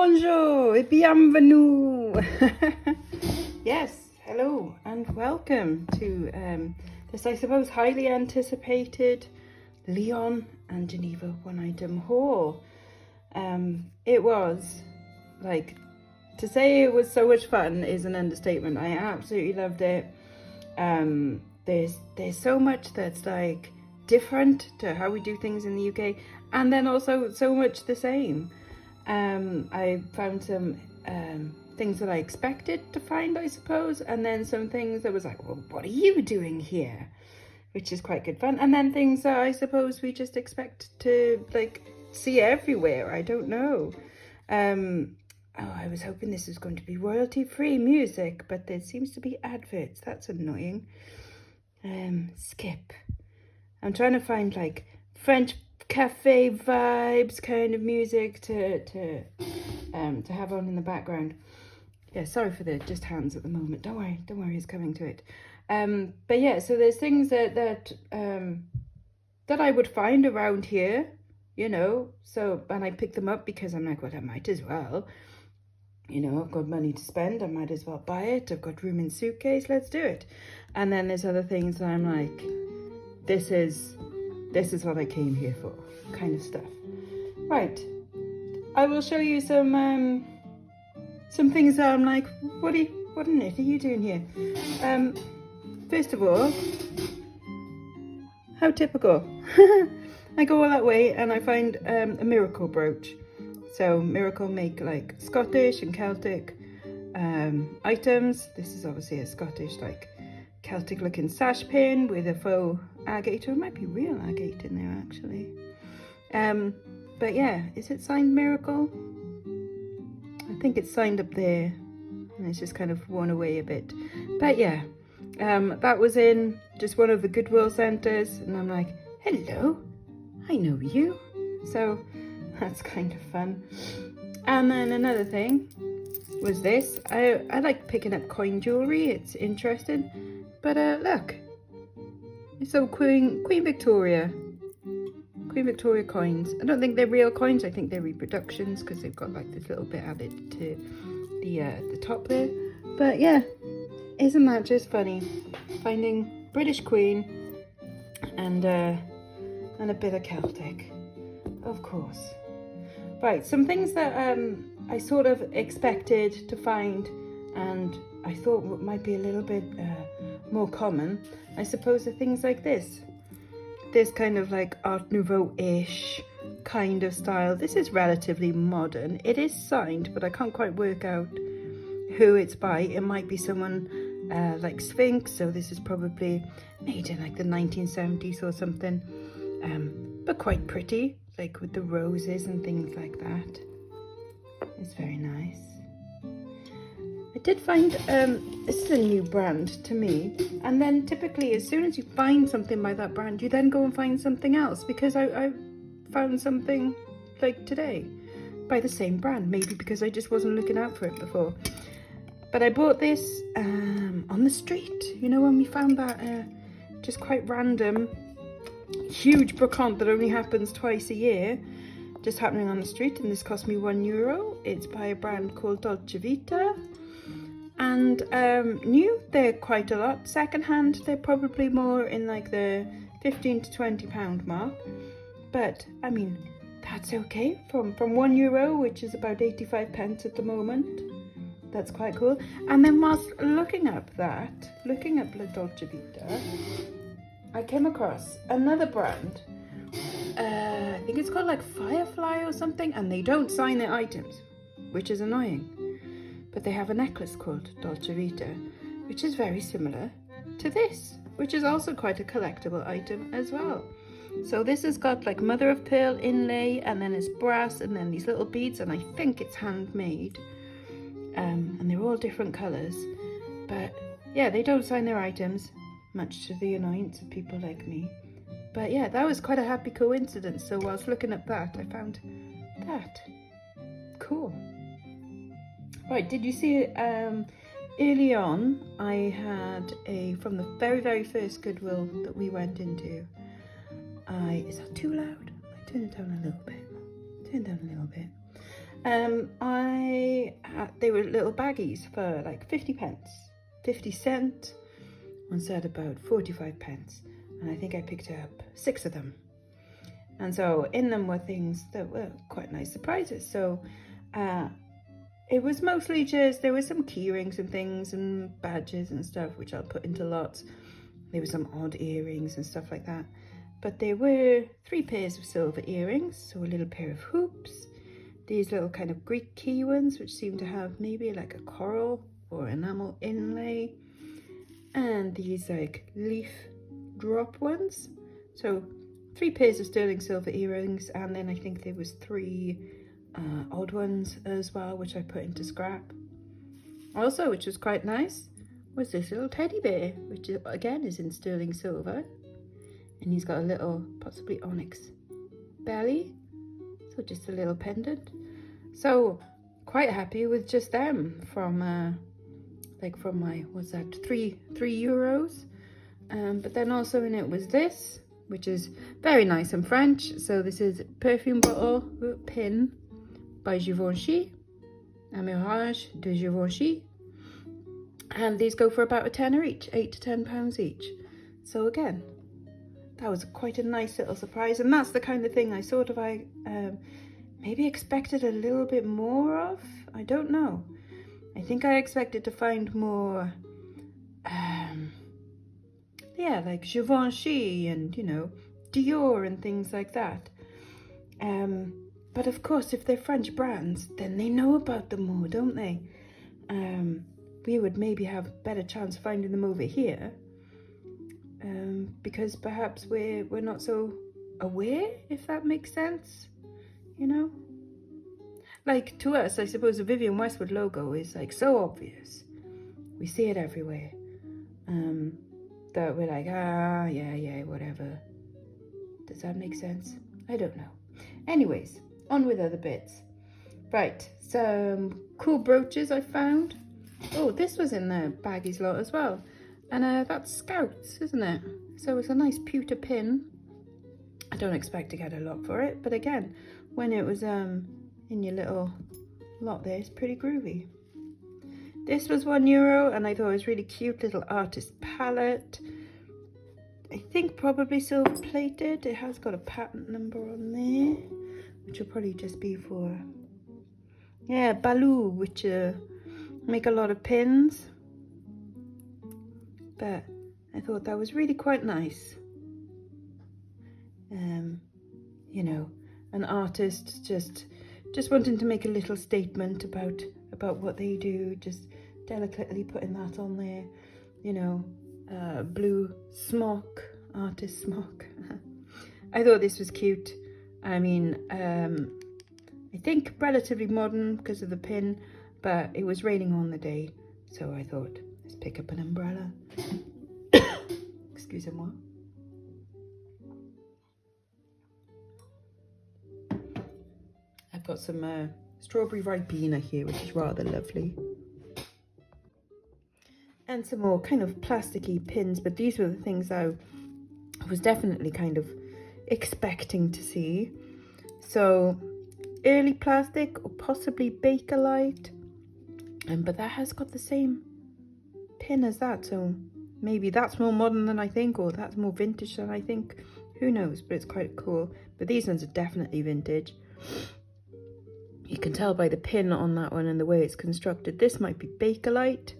Bonjour et bienvenue. Yes, hello and welcome to this, I suppose, highly anticipated LYON and Geneva one item haul. It was, like, to say it was so much fun is an understatement. I absolutely loved it. There's so much that's like different to how we do things in the UK, and then also so much the same. I found some things that I expected to find, I suppose, and then some things that was like, well, what are you doing here? Which is quite good fun. And then things that I suppose we just expect to like see everywhere. I don't know. Oh, I was hoping this was going to be royalty-free music, but there seems to be adverts. That's annoying. Skip. I'm trying to find like French cafe vibes kind of music to have on in the background. Yeah, sorry for the just hands at the moment. Don't worry, it's coming to it. But yeah, so there's things that I would find around here, you know. So, and I pick them up because I'm like, well, I might as well. You know, I've got money to spend, I might as well buy it. I've got room in suitcase, let's do it. And then there's other things that I'm like, this is what I came here for, kind of stuff. Right, I will show you some things that I'm like, what on earth are you doing here? First of all, how typical. I go all that way and I find a Miracle brooch. So Miracle make like Scottish and Celtic items. This is obviously a Scottish like Celtic looking sash pin with a faux agate, or it might be real agate in there actually. But yeah, is it signed Miracle? I think it's signed up there and it's just kind of worn away a bit. But yeah, that was in just one of the Goodwill centres and I'm like, hello, I know you. So that's kind of fun. And then another thing was this. I like picking up coin jewellery, it's interesting. But look, so Queen Victoria coins. I don't think they're real coins, I think they're reproductions because they've got like this little bit added to the top there. But yeah, isn't that just funny? Finding British Queen and a bit of Celtic, of course. Right, some things that I sort of expected to find and I thought might be a little bit more common, I suppose, are things like this. This kind of like Art Nouveau-ish kind of style. This is relatively modern. It is signed, but I can't quite work out who it's by. It might be someone like Sphinx, so this is probably made in like the 1970s or something, but quite pretty, like with the roses and things like that. It's very nice. I did find, this is a new brand to me, and then typically as soon as you find something by that brand, you then go and find something else, because I found something like today by the same brand, maybe because I just wasn't looking out for it before. But I bought this on the street, you know, when we found that just quite random huge brocante that only happens twice a year, just happening on the street, and this cost me €1. It's by a brand called Dolce Vita, and new they're quite a lot. Secondhand they're probably more in like the £15 to £20 mark, but I mean that's okay from €1, which is about 85 pence at the moment. That's quite cool. And then whilst looking up La Dolce Vita, I came across another brand. I think it's called like Firefly or something, and they don't sign their items, which is annoying. But they have a necklace called Dolce Vita, which is very similar to this, which is also quite a collectible item as well. So this has got like mother of pearl inlay, and then it's brass, and then these little beads, and I think it's handmade. And they're all different colours. But yeah, they don't sign their items, much to the annoyance of people like me. But yeah, that was quite a happy coincidence. So whilst looking at that, I found that. Cool. Right, did you see early on I had from the very first Goodwill that we went into, is that too loud? I turn it down a little bit. They were little baggies for like 50 pence, 50 cent. One said about 45 pence, and I think I picked up 6 of them. And so in them were things that were quite nice surprises. So it was mostly just, there were some key rings and things and badges and stuff, which I'll put into lots. There were some odd earrings and stuff like that. But there were 3 pairs of silver earrings, so a little pair of hoops, these little kind of Greek key ones, which seem to have maybe like a coral or enamel inlay, and these like leaf drop ones. So 3 pairs of sterling silver earrings, and then I think there was 3 odd ones as well, which I put into scrap. Also, which was quite nice, was this little teddy bear, which again is in sterling silver, and he's got a little possibly onyx belly, so just a little pendant. So quite happy with just them from from my, what's that, 3 euros. But then also in it was this, which is very nice and French. So this is perfume bottle pin by Givenchy, a Mirage de Givenchy, and these go for about a tenner each, £8 to £10 each. So again, that was quite a nice little surprise, and that's the kind of thing I sort of maybe expected a little bit more of. I don't know. I think I expected to find more yeah, like Givenchy and, you know, Dior and things like that. But of course, if they're French brands, then they know about them more, don't they? We would maybe have a better chance of finding them over here, because perhaps we're not so aware, if that makes sense, you know? Like, to us, I suppose the Vivienne Westwood logo is like so obvious. We see it everywhere. That we're like, yeah, whatever. Does that make sense? I don't know. Anyways, on with other bits. Right, some cool brooches I found. Oh, this was in the baggies lot as well. And that's Scouts, isn't it? So it's a nice pewter pin. I don't expect to get a lot for it, but again, when it was in your little lot there, it's pretty groovy. This was €1, and I thought it was really cute, little artist palette. I think probably silver plated. It has got a patent number on there, which will probably just be for, yeah, Baloo, which make a lot of pins. But I thought that was really quite nice. You know, an artist just wanting to make a little statement about what they do, just delicately putting that on there, you know, blue smock, artist smock. I thought this was cute. I mean, I think relatively modern because of the pin, but it was raining on the day, so I thought, let's pick up an umbrella. Excusez-moi. I've got some strawberry ribena here, which is rather lovely. And some more kind of plasticky pins, but these were the things I was definitely kind of expecting to see. So early plastic or possibly Bakelite, but that has got the same pin as that, so maybe that's more modern than I think, or that's more vintage than I think. Who knows, but it's quite cool. But these ones are definitely vintage. You can tell by the pin on that one and the way it's constructed. This might be Bakelite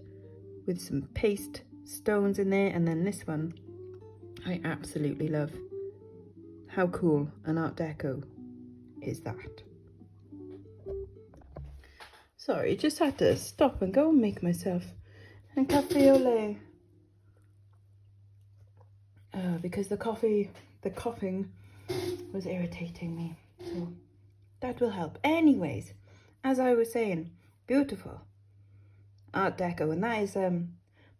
with some paste stones in there, and then this one I absolutely love. How cool an Art Deco is that? Sorry, just had to stop and go and make myself a cafe au lait. Because the coughing was irritating me. So that will help. Anyways, as I was saying, beautiful Art Deco, and that is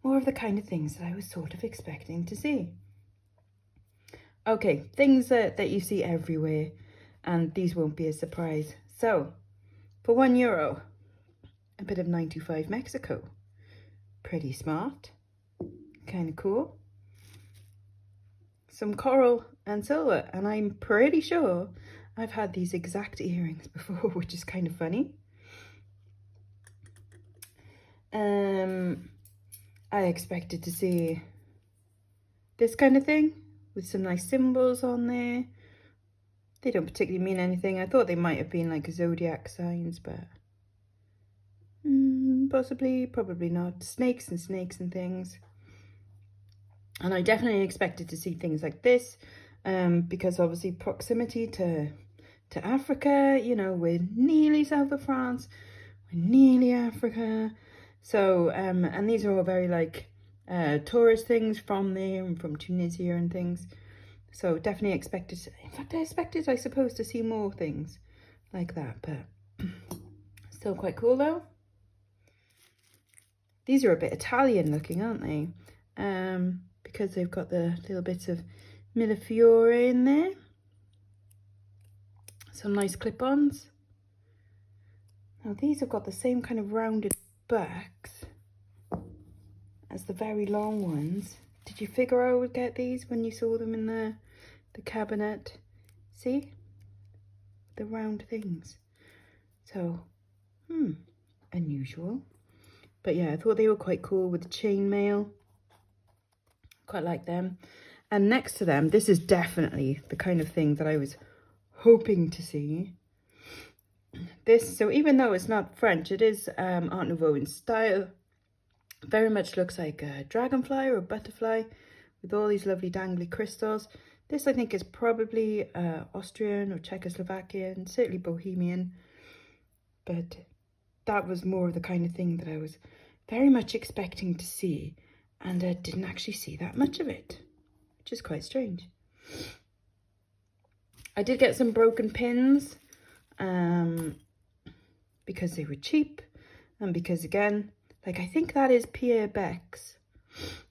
more of the kind of things that I was sort of expecting to see. Okay, things that you see everywhere, and these won't be a surprise. So, for €1, a bit of 925 Mexico. Pretty smart, kind of cool. Some coral and silver, and I'm pretty sure I've had these exact earrings before, which is kind of funny. I expected to see this kind of thing with some nice symbols on there. They don't particularly mean anything. I thought they might have been like zodiac signs, but possibly, probably not. Snakes and things. And I definitely expected to see things like this, because obviously proximity to Africa, you know, we're nearly south of France, we're nearly Africa. So, and these are all very like tourist things from there and from Tunisia and things. So definitely expected, in fact I expected, I suppose, to see more things like that, but still quite cool though. These are a bit Italian looking, aren't they? Because they've got the little bits of Millefiore in there. Some nice clip-ons. Now these have got the same kind of rounded backs as the very long ones. Did you figure I would get these when you saw them in the cabinet? See? The round things. So, unusual. But yeah, I thought they were quite cool with the chainmail. Quite like them. And next to them, this is definitely the kind of thing that I was hoping to see. This, so even though it's not French, it is Art Nouveau in style. Very much looks like a dragonfly or a butterfly with all these lovely dangly crystals. This I think is probably Austrian or Czechoslovakian, certainly Bohemian. But that was more of the kind of thing that I was very much expecting to see, and I didn't actually see that much of it, which is quite strange. I did get some broken pins because they were cheap, and because again, like I think that is Pierre Beck's,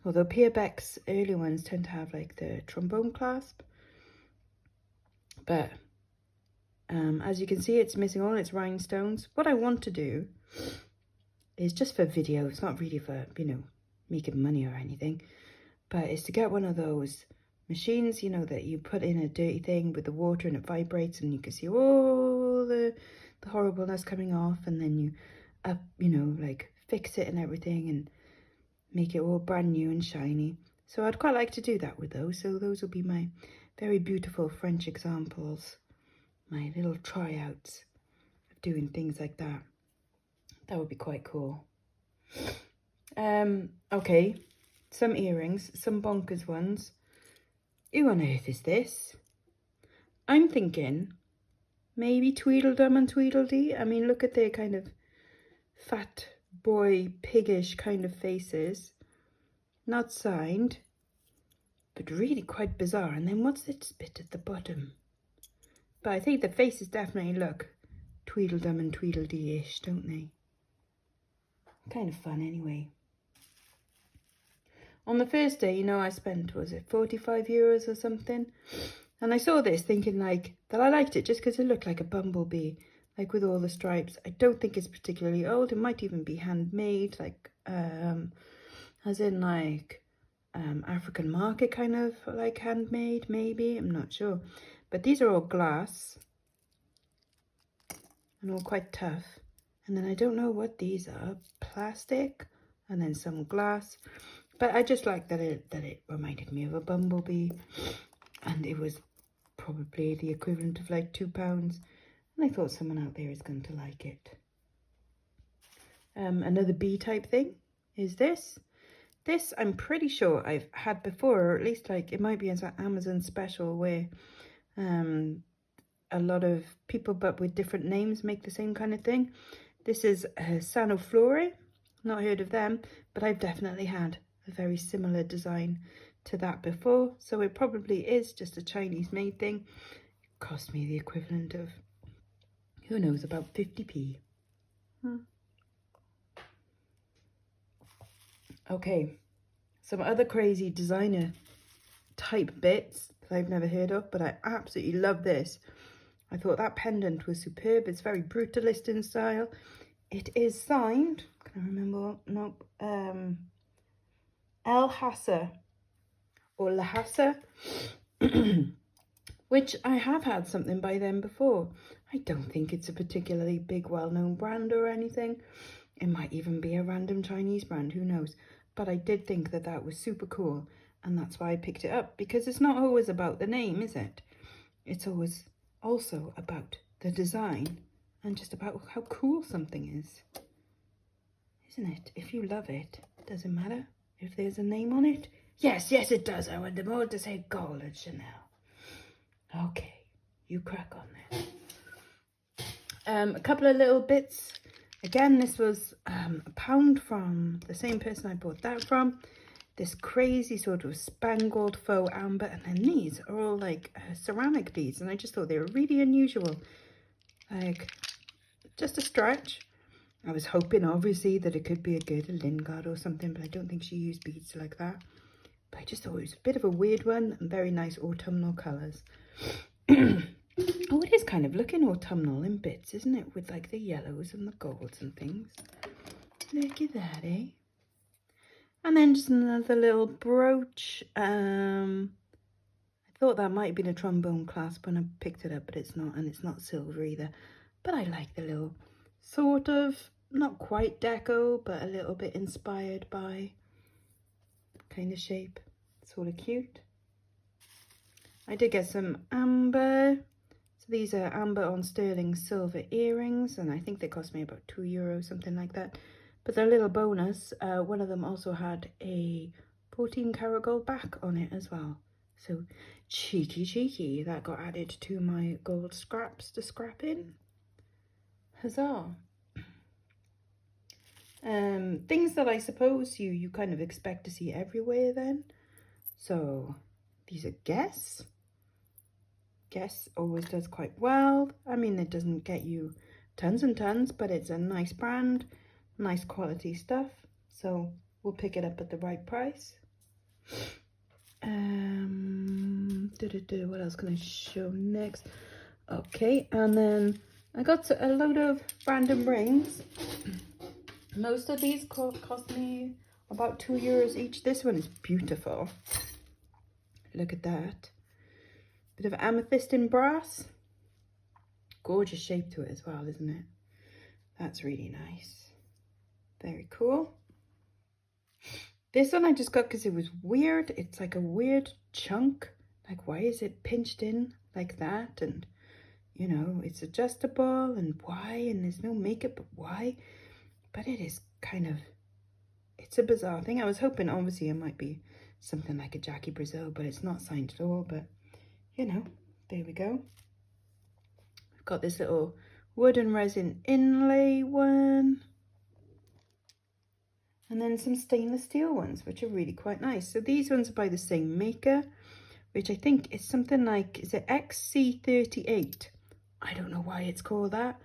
although Pierre Beck's early ones tend to have like the trombone clasp. But as you can see, it's missing all its rhinestones. What I want to do is just for video, it's not really for, you know, making money or anything, but is to get one of those machines, you know, that you put in a dirty thing with the water and it vibrates and you can see all the horribleness coming off, and then you you know, like fix it and everything and make it all brand new and shiny. So I'd quite like to do that with those. So those will be my very beautiful French examples, my little tryouts of doing things like that. That would be quite cool. Okay, some earrings, some bonkers ones. Who on earth is this? I'm thinking maybe Tweedledum and Tweedledee. I mean, look at their kind of fat boy, piggish kind of faces. Not signed, but really quite bizarre. And then what's this bit at the bottom? But I think the faces definitely look Tweedledum and Tweedledee-ish, don't they? Kind of fun anyway. On the first day, you know, I spent, was it 45 euros or something? And I saw this thinking like that I liked it just because it looked like a bumblebee, like with all the stripes. I don't think it's particularly old. It might even be handmade, like as in like African market kind of like handmade, maybe. I'm not sure. But these are all glass and all quite tough. And then I don't know what these are, plastic, and then some glass. But I just like that it reminded me of a bumblebee, and it was probably the equivalent of like £2. And I thought someone out there is going to like it. Another bee type thing is this. This I'm pretty sure I've had before, or at least like it might be an Amazon special where a lot of people but with different names make the same kind of thing. This is Sanoflore. Not heard of them, but I've definitely had a very similar design to that before. So it probably is just a Chinese made thing. It cost me the equivalent of, who knows, about 50p. Okay, some other crazy designer type bits that I've never heard of, but I absolutely love this. I thought that pendant was superb. It's very brutalist in style. It is signed, can I remember? Nope. El Hassa or La Hassa. which I have had something by them before. I don't think it's a particularly big, well-known brand or anything. It might even be a random Chinese brand, who knows? But I did think that that was super cool, and that's why I picked it up, because it's not always about the name, is it? It's always also about the design and just about how cool something is. Isn't it? If you love it, does it matter if there's a name on it? Yes, yes it does. I want them all to say Gold and Chanel. Okay, you crack on then. A couple of little bits. Again, this was £1 from the same person I bought that from. This crazy sort of spangled faux amber, and then these are all like ceramic beads, and I just thought they were really unusual. Like, just a stretch. I was hoping, obviously, that it could be a good Lingard or something, but I don't think she used beads like that. But I just thought it was a bit of a weird one, and very nice autumnal colours. Oh, it is kind of looking autumnal in bits, isn't it? With like the yellows and the golds and things. Look at that, eh? And then just another little brooch. I thought that might have been a trombone clasp when I picked it up, but it's not, and it's not silver either. But I like the little sort of, not quite deco, but a little bit inspired by kind of shape. Sort of cute. I did get some amber. So these are amber on sterling silver earrings, and I think they cost me about €2, something like that. But they're a little bonus. One of them also had a 14 karat gold back on it as well. So cheeky. That got added to my gold scraps to scrap in. Huzzah. Things that I suppose you kind of expect to see everywhere then. So these are Guess. Guess always does quite well. I mean, it doesn't get you tons and tons, but it's a nice brand, nice quality stuff. So we'll pick it up at the right price. What else can I show next? Okay, and then I got a load of random rings. Most of these cost me about €2 each. This one is beautiful. Look at that. Bit of amethyst in brass. Gorgeous shape to it as well, isn't it? That's really nice. Very cool. This one I just got because it was weird. It's like a weird chunk. Like, why is it pinched in like that? And, you know, it's adjustable, and why? And there's no makeup, but why? But it is kind of, it's a bizarre thing. I was hoping, obviously, it might be something like a Jackie Brazil, but it's not signed at all. But, you know, there we go. I've got this little wood and resin inlay one. And then some stainless steel ones, which are really quite nice. So these ones are by the same maker, which I think is something like, is it XC38? I don't know why it's called that.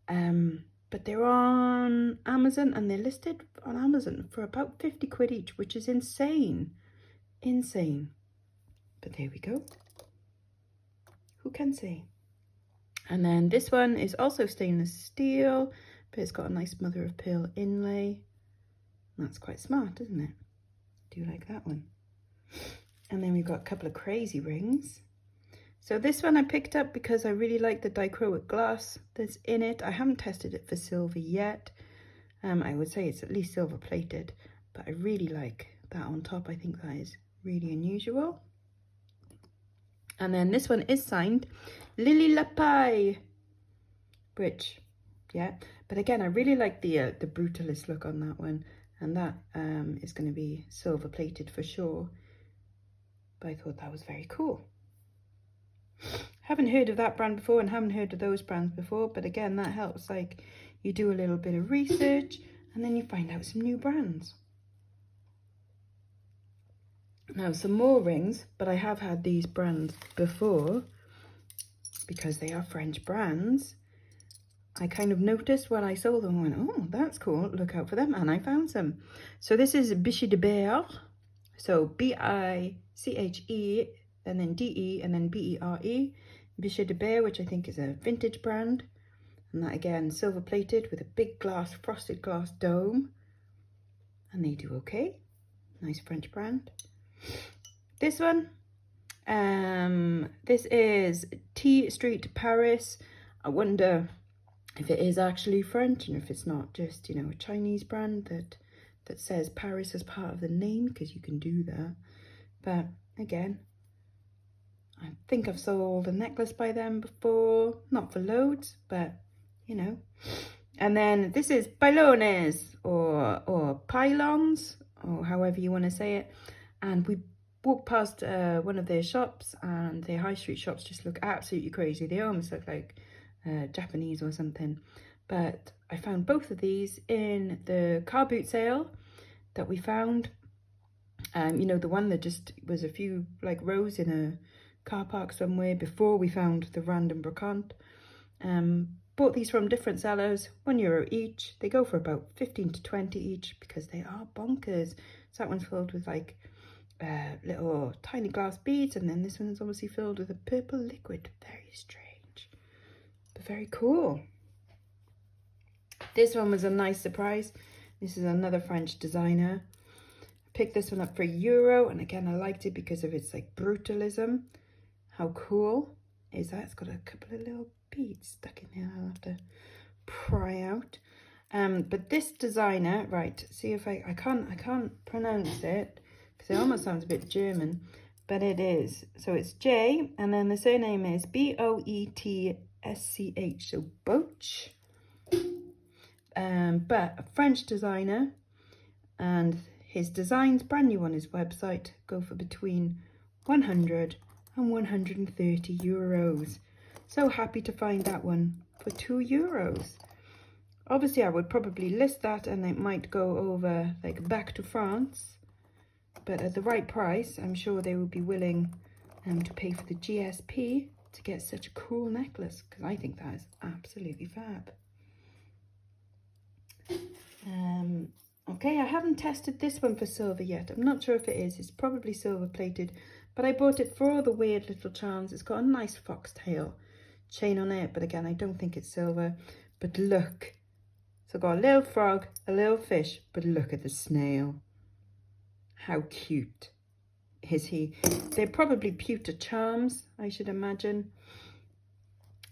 But they're on Amazon, and they're listed on Amazon for about 50 quid each, which is insane. Insane. But there we go. Who can say? And then this one is also stainless steel, but it's got a nice mother of pearl inlay. That's quite smart, isn't it? Do you like that one? And then we've got a couple of crazy rings. So this one I picked up because I really like the dichroic glass that's in it. I haven't tested it for silver yet. I would say it's at least silver plated, but I really like that on top. I think that is really unusual. And then this one is signed Lily Lapaille, which, yeah. But again, I really like the brutalist look on that one. And that is going to be silver plated for sure. But I thought that was very cool. Haven't heard of that brand before, and haven't heard of those brands before. But again, that helps. Like, you do a little bit of research, and then you find out some new brands. Now, some more rings, but I have had these brands before because they are French brands. I kind of noticed when I saw them, and went, oh, that's cool, look out for them, and I found some. So this is Bichet de Berre, so B-I-C-H-E, and then D-E, and then B-E-R-E, Bichet de Berre, which I think is a vintage brand, and that again, silver plated with a big glass, frosted glass dome, and they do okay. Nice French brand. This one, This is T Street, Paris. I wonder if it is actually French and if it's not just, you know, a Chinese brand that says Paris as part of the name, because you can do that. But again, I think I've sold a necklace by them before, not for loads, but you know. And then this is Pylones or Pylons, or however you want to say it. And we walked past one of their shops, and their high street shops just look absolutely crazy. They almost look like Japanese or something. But I found both of these in the car boot sale that we found. You know, the one that just was a few like rows in a car park somewhere before we found the random brocante. Bought these from different sellers, €1 each. They go for about 15 to 20 each because they are bonkers. So that one's filled with like little tiny glass beads, and then this one is obviously filled with a purple liquid. Very strange, but very cool. This one was a nice surprise. This is another French designer. Picked this one up for €1, and again I liked it because of its like brutalism. How cool is that? It's got a couple of little beads stuck in there. I'll have to pry out. But this designer, right, see if I can't pronounce it because it almost sounds a bit German, but it is. So it's J, and then the surname is Boetsch, so Boetsch. But a French designer, and his designs, brand new on his website, go for between 100 and 130 euros. So happy to find that one for €2. Obviously I would probably list that and it might go over like back to France, but at the right price I'm sure they would be willing to pay for the GSP to get such a cool necklace, because I think that is absolutely fab. Okay, I haven't tested this one for silver yet. I'm not sure if it is. It's probably silver plated, but I bought it for all the weird little charms. It's got a nice foxtail chain on it, but again, I don't think it's silver. But look, so I've got a little frog, a little fish, but look at the snail. How cute is he? They're probably pewter charms, I should imagine.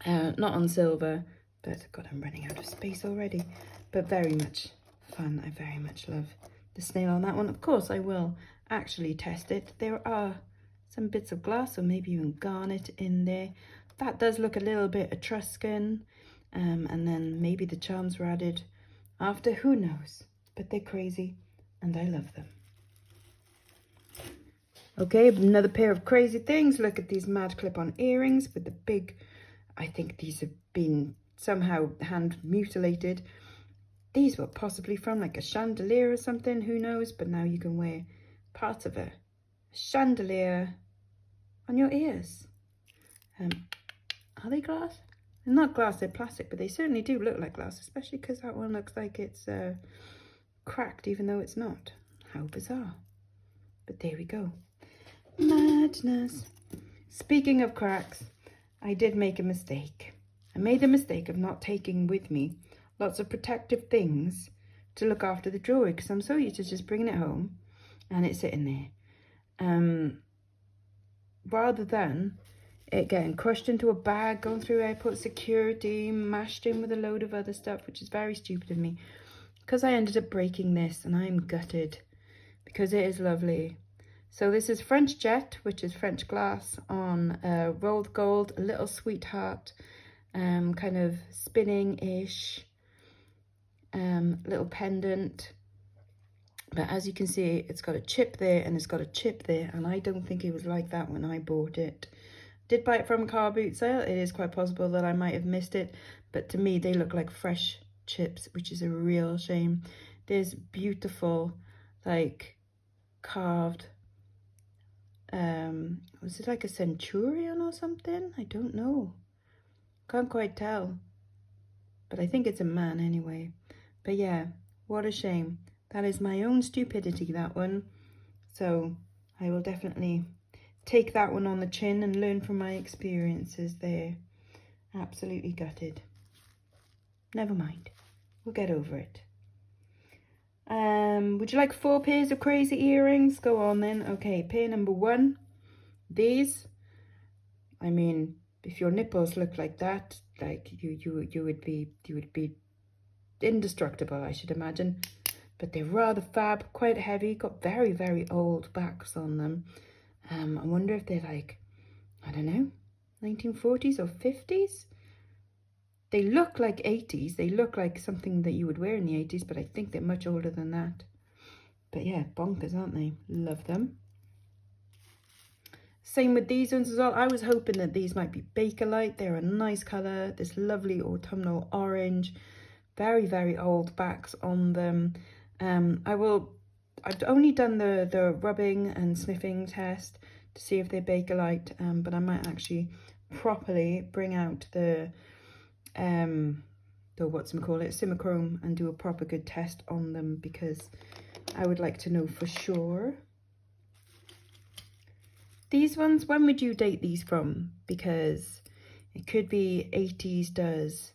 Not on silver, but God, I'm running out of space already. But very much fun. I very much love the snail on that one. Of course, I will actually test it. There are some bits of glass, or maybe even garnet in there. That does look a little bit Etruscan, and then maybe the charms were added after, who knows, but they're crazy and I love them. Okay, another pair of crazy things. Look at these mad clip-on earrings with the big, I think these have been somehow hand mutilated. These were possibly from like a chandelier or something, who knows, but now you can wear parts of a chandelier on your ears. Are they glass? They're not glass, they're plastic, but they certainly do look like glass, especially because that one looks like it's cracked, even though it's not. How bizarre. But there we go. Madness. Speaking of cracks, I did make a mistake. I made the mistake of not taking with me lots of protective things to look after the jewellery, because I'm so used to just bringing it home and it's sitting there. Rather than it getting crushed into a bag, going through airport security, mashed in with a load of other stuff, which is very stupid of me, because I ended up breaking this and I'm gutted because it is lovely. So this is French jet, which is French glass on rolled gold, a little sweetheart, kind of spinning-ish, little pendant. But as you can see, it's got a chip there and it's got a chip there, and I don't think it was like that when I bought it. Did buy it from a car boot sale. It is quite possible that I might have missed it, but to me they look like fresh chips, which is a real shame. There's beautiful, like, carved, was it like a centurion or something? I don't know. Can't quite tell. But I think it's a man anyway. But yeah, what a shame. That is my own stupidity, that one. So I will definitely take that one on the chin and learn from my experiences there. Absolutely gutted. Never mind. We'll get over it. Would you like 4 pairs of crazy earrings? Go on then. Okay, pair number 1 These, I mean, if your nipples look like that, like you would be indestructible, I should imagine. But they're rather fab, quite heavy, got very, very old backs on them. I wonder if they're like, I don't know, 1940s or 50s? They look like 80s. They look like something that you would wear in the 80s, but I think they're much older than that. But yeah, bonkers, aren't they? Love them. Same with these ones as well. I was hoping that these might be Bakelite. They're a nice colour, this lovely autumnal orange. Very, very old backs on them. I've only done the rubbing and sniffing test to see if they're Bakelite, but I might actually properly bring out the Simichrome, and do a proper good test on them, because I would like to know for sure. These ones, when would you date these from? Because it could be 80s does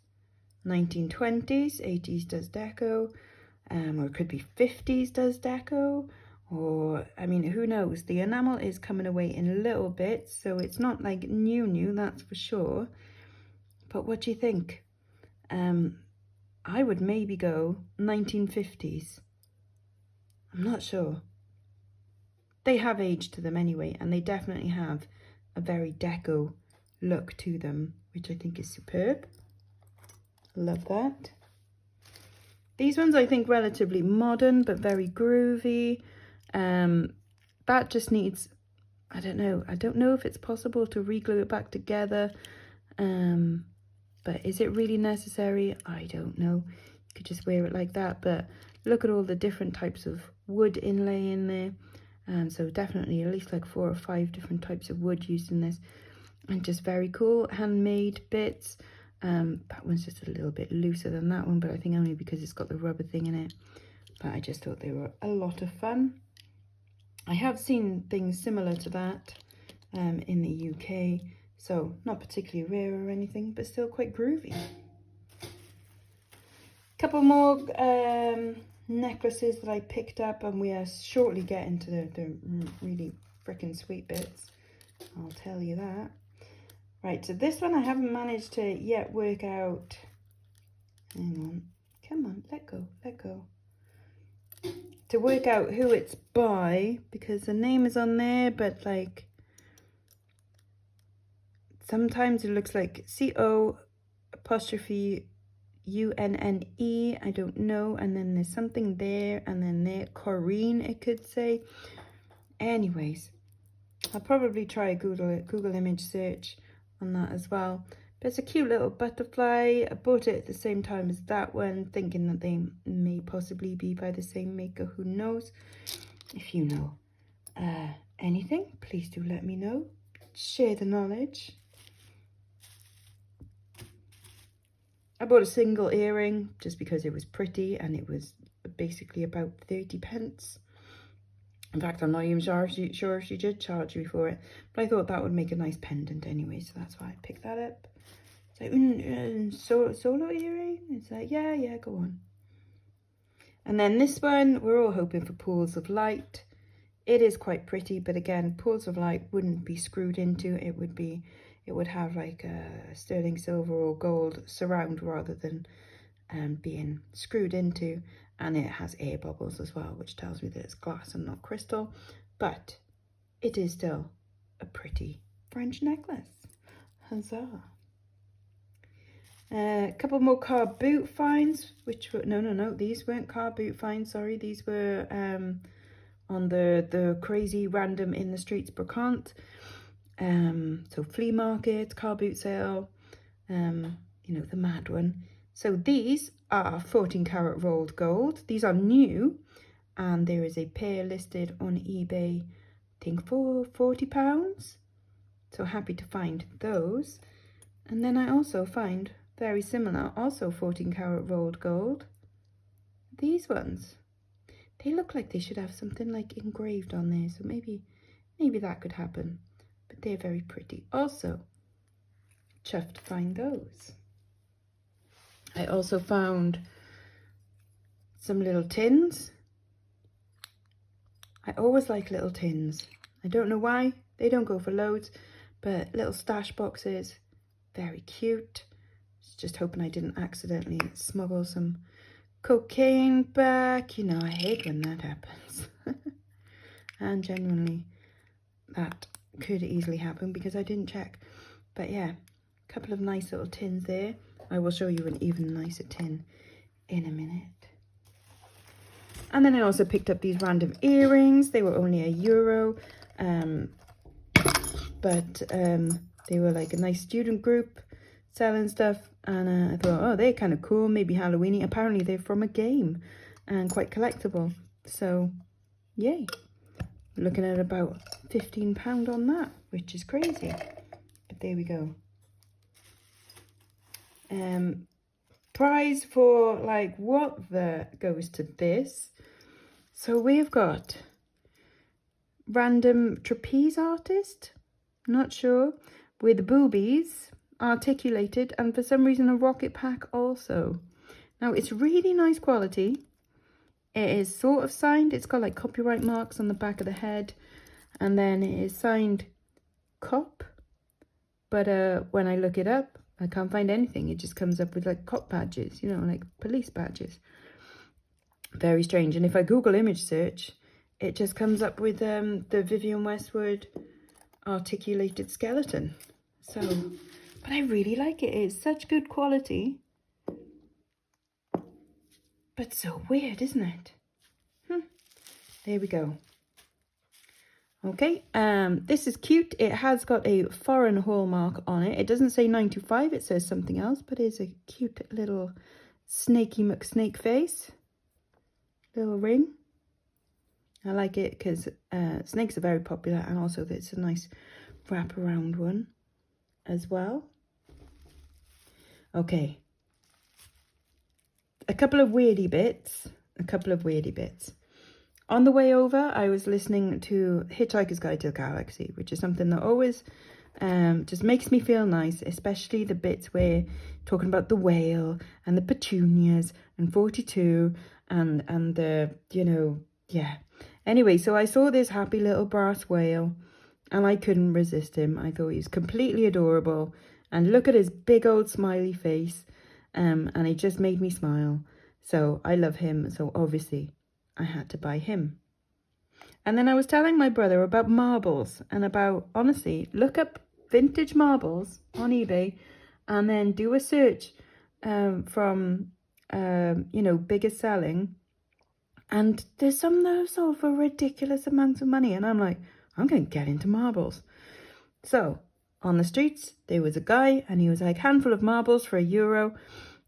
1920s, 80s does deco, or it could be 50s does deco, or, I mean, who knows? The enamel is coming away in little bits, so it's not like new, that's for sure. But what do you think? I would maybe go 1950s. I'm not sure. They have age to them anyway, and they definitely have a very deco look to them, which I think is superb. Love that. These ones I think relatively modern, but very groovy. That just needs, I don't know if it's possible to re-glue it back together. But is it really necessary? I don't know. You could just wear it like that, but look at all the different types of wood inlay in there. So definitely at least like 4 or 5 different types of wood used in this, and just very cool handmade bits. That one's just a little bit looser than that one, but I think only because it's got the rubber thing in it. But I just thought they were a lot of fun. I have seen things similar to that in the UK, so not particularly rare or anything, but still quite groovy. Couple more necklaces that I picked up, and we are shortly getting to the really freaking sweet bits, I'll tell you that. Right, so this one I haven't managed to yet work out. Hang on, come on, let go. To work out who it's by, because the name is on there, but like sometimes it looks like CO apostrophe UNNE, I don't know, and then there's something there, and then there, Corrine it could say. Anyways, I'll probably try a Google image search on that as well. But it's a cute little butterfly. I bought it at the same time as that one, thinking that they may possibly be by the same maker, who knows. If you know anything, please do let me know. Share the knowledge. I bought a single earring just because it was pretty, and it was basically about 30 pence. In fact, I'm not even sure if she did charge me for it, but I thought that would make a nice pendant anyway, so that's why I picked that up. It's like, solo earring? It's like, yeah, go on. And then this one, we're all hoping for Pools of Light. It is quite pretty, but again, Pools of Light wouldn't be screwed into. It would have like a sterling silver or gold surround rather than being screwed into. And it has air bubbles as well, which tells me that it's glass and not crystal. But it is still a pretty French necklace. Huzzah. A couple more car boot finds, which were, no, these weren't car boot finds, sorry. These were on the crazy random in the streets brocante. So flea market, car boot sale, you know, the mad one. So these are 14 karat rolled gold. These are new, and there is a pair listed on eBay, I think for £40. So happy to find those. And then I also find very similar, also 14 karat rolled gold. These ones, they look like they should have something like engraved on there, so maybe that could happen. But they're very pretty. Also, chuffed to find those. I also found some little tins. I always like little tins. I don't know why, They don't go for loads, but little stash boxes, very cute. Just hoping I didn't accidentally smuggle some cocaine back. You know, I hate when that happens. And genuinely, that could easily happen because I didn't check. But yeah, a couple of nice little tins there. I will show you an even nicer tin in a minute. And then I also picked up these random earrings. They were only €1, but they were like a nice student group selling stuff. And I thought, oh, they're kind of cool, maybe Halloweeny. Apparently they're from a game and quite collectible. So, yay. Looking at about £15 on that, which is crazy. But there we go. Prize for like what the goes to this. So we've got random trapeze artist, not sure, with boobies articulated, and for some reason a rocket pack also. Now it's really nice quality. It is sort of signed. It's got like copyright marks on the back of the head, and then it is signed cop. But when I look it up, I can't find anything. It just comes up with like cop badges, you know, like police badges. Very strange. And if I Google image search, it just comes up with the Vivienne Westwood articulated skeleton. So, but I really like it. It's such good quality. But so weird, isn't it? There we go. Okay, this is cute. It has got a foreign hallmark on it. It doesn't say 925, it says something else, but it's a cute little snaky McSnake face. Little ring. I like it because snakes are very popular, and also it's a nice wraparound one as well. Okay. A couple of weirdy bits. On the way over, I was listening to Hitchhiker's Guide to the Galaxy, which is something that always just makes me feel nice, especially the bits where talking about the whale and the petunias and 42 and the, you know, yeah. Anyway, so I saw this happy little brass whale and I couldn't resist him. I thought he was completely adorable, and look at his big old smiley face, and it just made me smile. So I love him, so obviously I had to buy him. And then I was telling my brother about marbles and about, honestly, look up vintage marbles on eBay and then do a search from, you know, biggest selling. And there's some that are sold for ridiculous amounts of money. And I'm like, I'm going to get into marbles. So on the streets, there was a guy and he was like, handful of marbles for €1.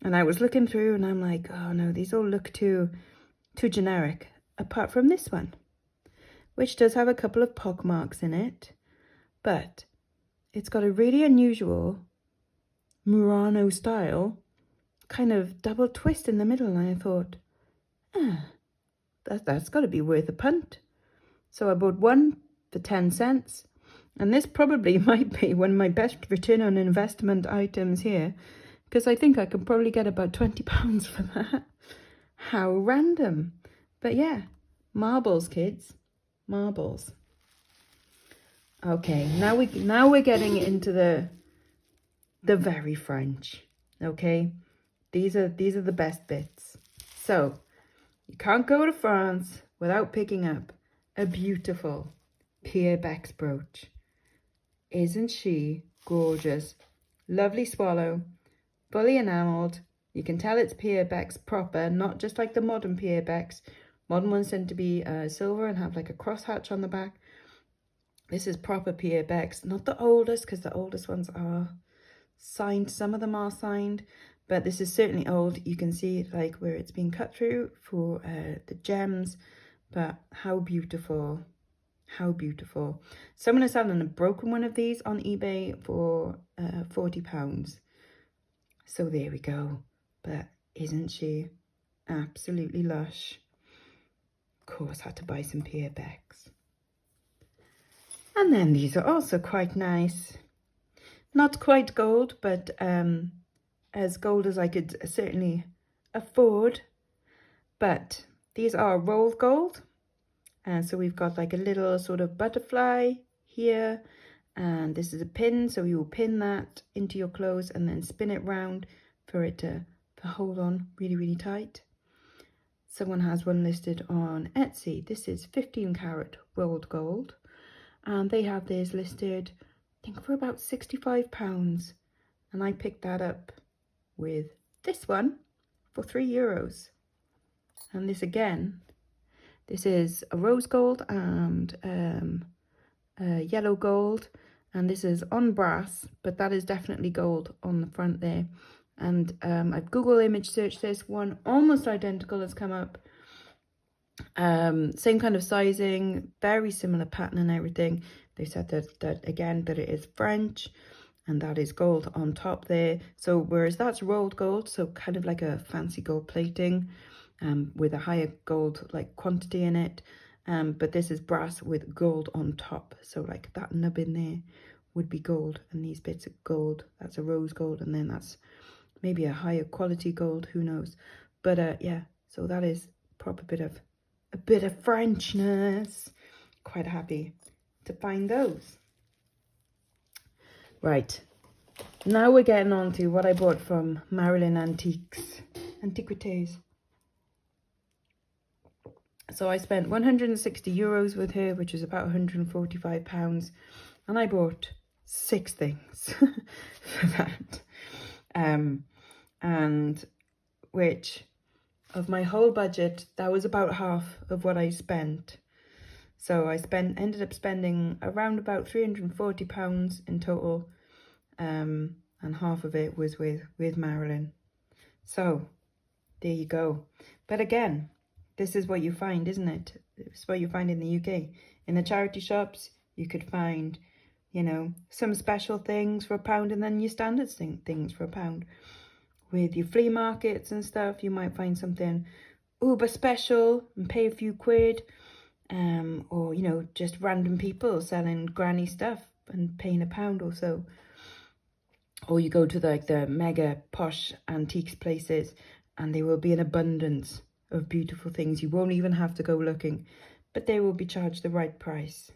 And I was looking through and I'm like, oh no, these all look too generic, apart from this one, which does have a couple of pock marks in it, but it's got a really unusual Murano style kind of double twist in the middle, and I thought, that's got to be worth a punt. So I bought one for 10 cents, and this probably might be one of my best return on investment items here, because I think I could probably get about £20 for that. How random. But yeah, marbles, kids. Marbles. Okay, now we're getting into the very French. Okay? These are the best bits. So, you can't go to France without picking up a beautiful Pierre Beck's brooch. Isn't she gorgeous? Lovely swallow, fully enameled. You can tell it's Pierre Beck's proper, not just like the modern Pierre Beck's. Modern ones tend to be silver and have like a crosshatch on the back. This is proper Pierre Beck's, not the oldest, because the oldest ones are signed. Some of them are signed, but this is certainly old. You can see like where it's been cut through for the gems, but how beautiful. How beautiful. Someone is selling a broken one of these on eBay for £40. So there we go. But isn't she absolutely lush? Of course, had to buy some Pierre Beck's. And then these are also quite nice. Not quite gold, but as gold as I could certainly afford. But these are rolled gold. And so we've got like a little sort of butterfly here. And this is a pin, so you will pin that into your clothes and then spin it round for it to hold on really, really tight. Someone has one listed on Etsy. This is 15 carat rolled gold. And they have this listed, I think, for about £65. And I picked that up with this one for €3. And this again, this is a rose gold and yellow gold. And this is on brass, but that is definitely gold on the front there. And I've Google image searched this one, almost identical has come up. Same kind of sizing, very similar pattern and everything. They said that again, that it is French, and that is gold on top there. So whereas that's rolled gold, so kind of like a fancy gold plating, with a higher gold like quantity in it. But this is brass with gold on top. So like that nub in there would be gold, and these bits of gold, that's a rose gold, and then that's maybe a higher quality gold, who knows. But yeah, so that is proper bit of Frenchness. Quite happy to find those. Right, now we're getting on to what I bought from Marilyn Antiquities. So I spent €160 with her, which is about £145, and I bought 6 things for that. And which, of my whole budget, that was about half of what I spent. So I ended up spending around about £340 in total, and half of it was with Marilyn. So there you go. But again, this is what you find, isn't it? It's what you find in the UK. In the charity shops, you could find, you know, some special things for £1, and then your standard things for £1. With your flea markets and stuff, you might find something uber special and pay a few quid. Or, you know, just random people selling granny stuff and paying £1 or so. Or you go to the mega posh antiques places, and there will be an abundance of beautiful things. You won't even have to go looking, but they will be charged the right price,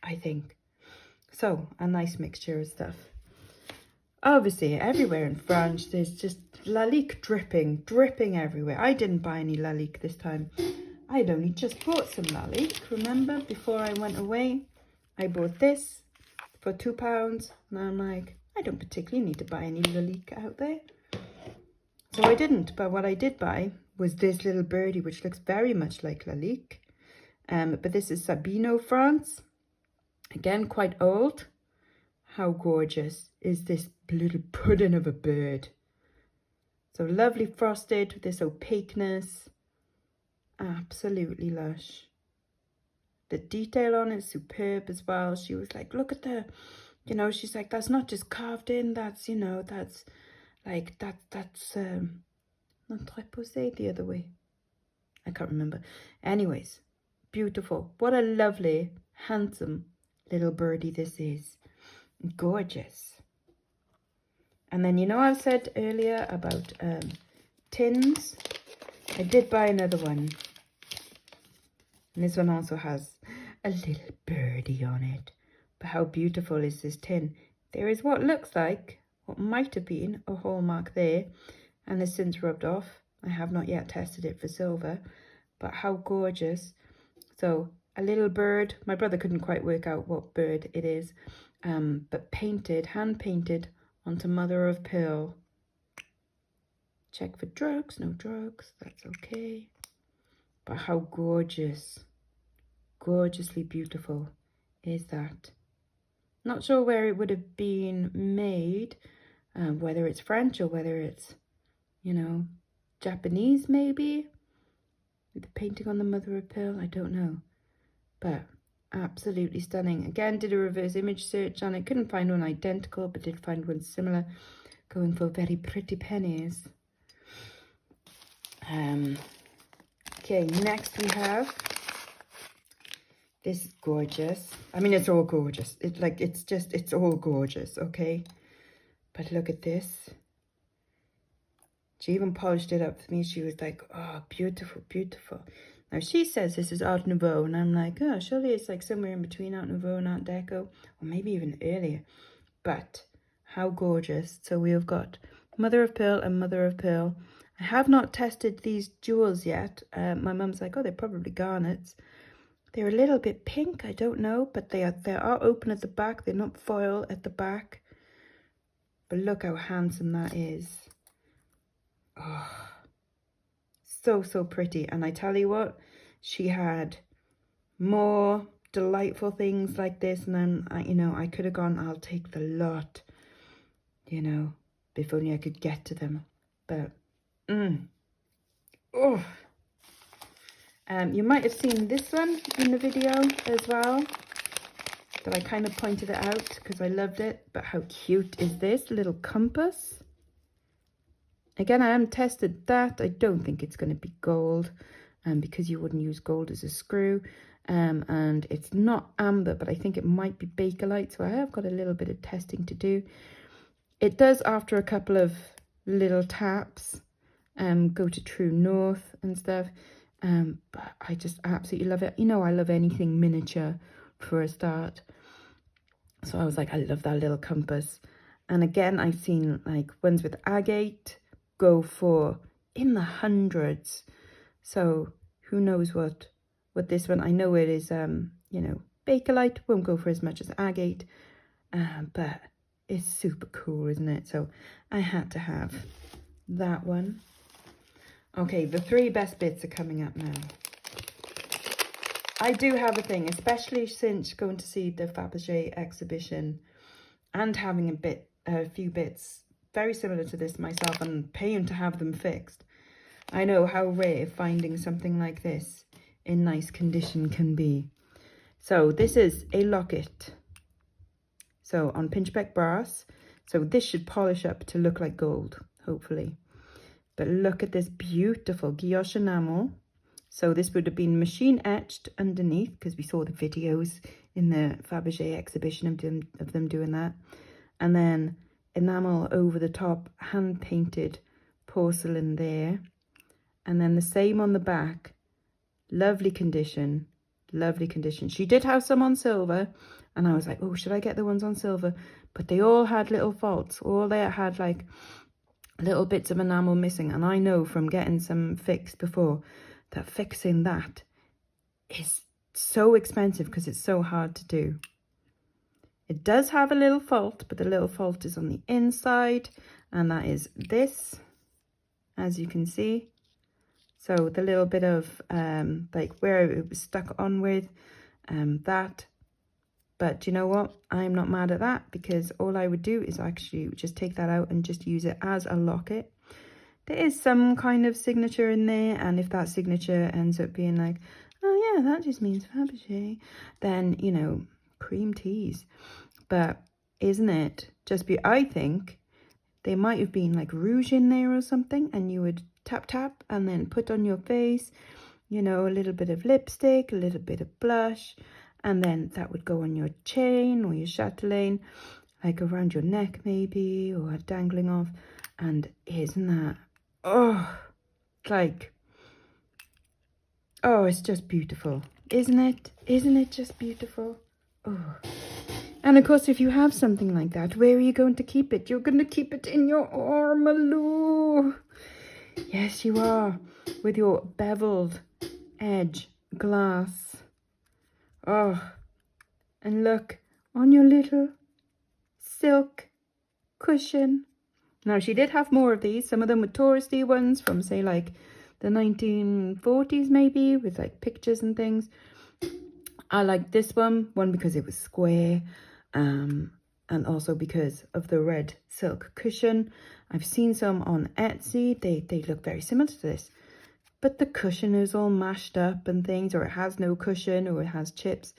I think. So, a nice mixture of stuff. Obviously, everywhere in France, there's just Lalique dripping everywhere. I didn't buy any Lalique this time. I had only just bought some Lalique. Remember, before I went away, I bought this for £2. And I'm like, I don't particularly need to buy any Lalique out there. So I didn't. But what I did buy was this little birdie, which looks very much like Lalique. But this is Sabino, France. Again, quite old. How gorgeous is this little pudding of a bird? So lovely frosted with this opaqueness. Absolutely lush. The detail on it is superb as well. She was like, look at the, you know, she's like, that's not just carved in, that's, you know, that's like, that's not reposé the other way. I can't remember. Anyways, beautiful. What a lovely, handsome little birdie this is. Gorgeous. And then, you know, I said earlier about tins. I did buy another one. And this one also has a little birdie on it. But how beautiful is this tin? There is what looks like, what might have been a hallmark there, and has since rubbed off. I have not yet tested it for silver, but how gorgeous. So a little bird. My brother couldn't quite work out what bird it is, but painted, hand painted onto mother of pearl. Check for drugs, no drugs, that's okay. But how gorgeous, gorgeously beautiful is that? Not sure where it would have been made, whether it's French or whether it's, you know, Japanese maybe. With the painting on the mother of pearl, I don't know. But absolutely stunning. Again, did a reverse image search on it. Couldn't find one identical, but did find one similar, going for very pretty pennies. Okay, next we have, this is gorgeous. I mean, it's all gorgeous. It's all gorgeous, okay? But look at this. She even polished it up for me. She was like, oh, beautiful, beautiful. Now she says this is Art Nouveau, and I'm like, oh, surely it's like somewhere in between Art Nouveau and Art Deco, or maybe even earlier. But how gorgeous. So we have got mother of pearl and mother of pearl. I have not tested these jewels yet. My mum's like, oh, they're probably garnets. They're a little bit pink, I don't know, but they are open at the back. They're not foil at the back. But look how handsome that is. Oh, so pretty. And I tell you what, she had more delightful things like this, and then I could have gone, I'll take the lot, if only I could get to them. But you might have seen this one in the video as well, that I kind of pointed it out because I loved it. But how cute is this little compass? Again, I haven't tested that. I don't think it's going to be gold, because you wouldn't use gold as a screw. And it's not amber, but I think it might be Bakelite, so I have got a little bit of testing to do. It does, after a couple of little taps, go to true north and stuff. But I just absolutely love it. I love anything miniature for a start. So I was like, I love that little compass. And again, I've seen like ones with agate go for in the hundreds. So who knows what this one, I know it is, Bakelite won't go for as much as agate, but it's super cool, isn't it? So I had to have that one. Okay, the 3 best bits are coming up now. I do have a thing, especially since going to see the Fabergé exhibition and having a few bits very similar to this myself and paying to have them fixed. I know how rare finding something like this in nice condition can be. So this is a locket. So on pinchbeck brass. So this should polish up to look like gold, hopefully. But look at this beautiful guilloche enamel. So this would have been machine etched underneath, because we saw the videos in the Fabergé exhibition of them doing that. And then enamel over the top, hand painted porcelain there. And then the same on the back. Lovely condition, lovely condition. She did have some on silver, and I was like, oh, should I get the ones on silver? But they all had little faults. All they had like little bits of enamel missing. And I know from getting some fixed before that fixing that is so expensive because it's so hard to do. It does have a little fault, but the little fault is on the inside, and that is this, as you can see. So the little bit of like where it was stuck on with that. But you know what? I'm not mad at that, because all I would do is actually just take that out and just use it as a locket. There is some kind of signature in there, and if that signature ends up being like, oh yeah, that just means Fabergé, then, cream teas. But isn't it just I think there might have been like rouge in there or something, and you would tap and then put on your face, a little bit of lipstick, a little bit of blush, and then that would go on your chain or your chatelaine, like around your neck maybe, or dangling off. And isn't that, it's just beautiful, isn't it? Isn't it just beautiful? Oh. And of course, if you have something like that, where are you going to keep it? You're going to keep it in your ormolu. Yes, you are, with your beveled edge glass. Oh, and look, on your little silk cushion. Now, she did have more of these. Some of them were touristy ones from, say, like the 1940s, maybe, with like pictures and things. I like this one because it was square, and also because of the red silk cushion. I've seen some on Etsy. They look very similar to this, but the cushion is all mashed up and things, or it has no cushion, or it has chips.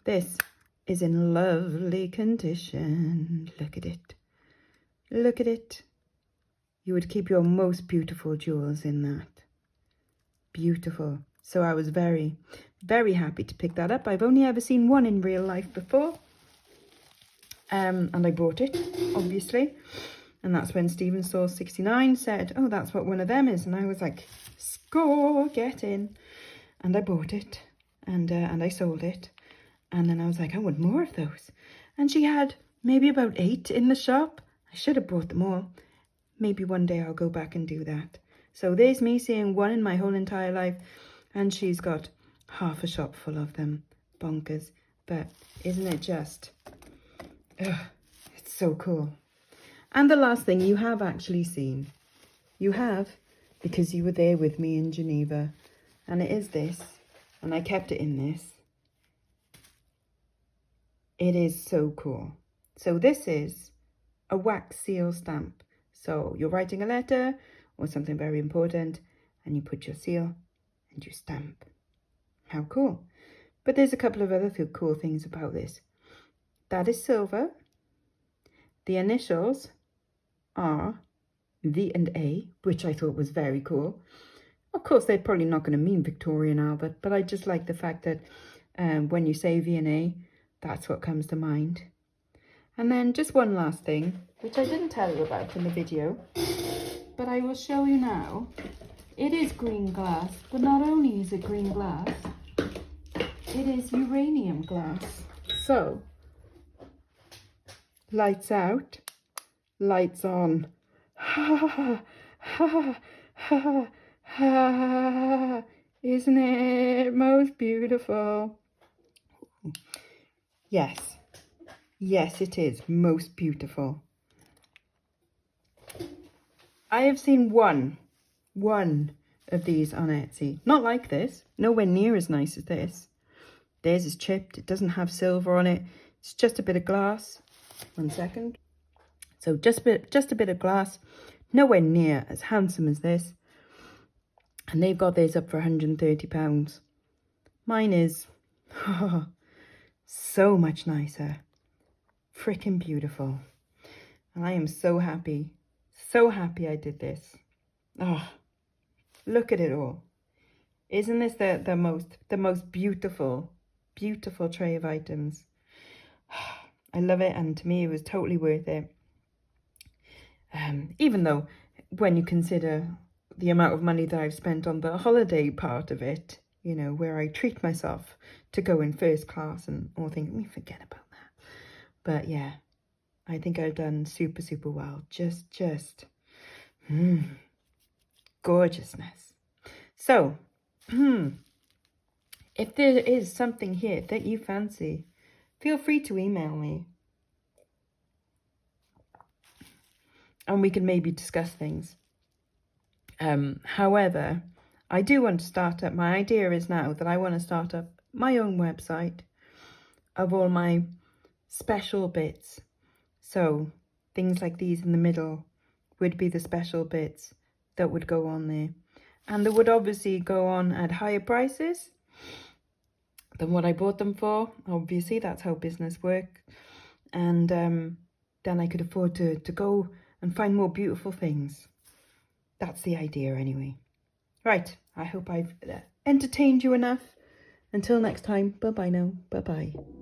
This is in lovely condition. Look at it. Look at it. You would keep your most beautiful jewels in that. Beautiful. So I was very, very happy to pick that up. I've only ever seen one in real life before. And I bought it, obviously. And that's when Stephen Saw 69 said, oh, that's what one of them is. And I was like, score, get in. and I bought it, and I sold it. And then I was like, I want more of those. And she had maybe about 8 in the shop. I should have bought them all. Maybe one day I'll go back and do that. So there's me seeing one in my whole entire life, and she's got half a shop full of them. Bonkers. But isn't it just, it's so cool. And the last thing you have actually seen, you have, because you were there with me in Geneva, and it is this, and I kept it in this. It is so cool. So this is a wax seal stamp. So you're writing a letter or something very important, and you put your seal and you stamp. How cool. But there's a couple of other cool things about this. That is silver. The initials are V and A, which I thought was very cool. Of course, they're probably not going to mean Victoria and Albert, but I just like the fact that when you say V and A, that's what comes to mind. And then just one last thing, which I didn't tell you about in the video, but I will show you now. It is green glass, but not only is it green glass, it is uranium glass. So, lights out, lights on. Ha, ha, ha, ha. Isn't it most beautiful? Yes. Yes, it is most beautiful. I have seen one of these on Etsy. Not like this. Nowhere near as nice as this. Theirs is chipped. It doesn't have silver on it. It's just a bit of glass. 1 second. So just a bit of glass. Nowhere near as handsome as this. And they've got theirs up for £130. Mine is so much nicer. Freaking beautiful. And I am so happy I did this. Oh, look at it all. Isn't this the most beautiful tray of items? I love it, and to me it was totally worth it. Even though when you consider the amount of money that I've spent on the holiday part of it, you know, where I treat myself to go in first class and all things, we forget about that. But yeah, I think I've done super well. Just gorgeousness. So, if there is something here that you fancy, feel free to email me. And we can maybe discuss things. However, I do want to start up, my idea is now that I want to start up my own website of all my special bits. So things like these in the middle would be the special bits that would go on there. And they would obviously go on at higher prices than what I bought them for. Obviously, that's how business works. And then I could afford to go and find more beautiful things. That's the idea anyway. Right, I hope I've entertained you enough. Until next time, bye-bye now. Bye-bye.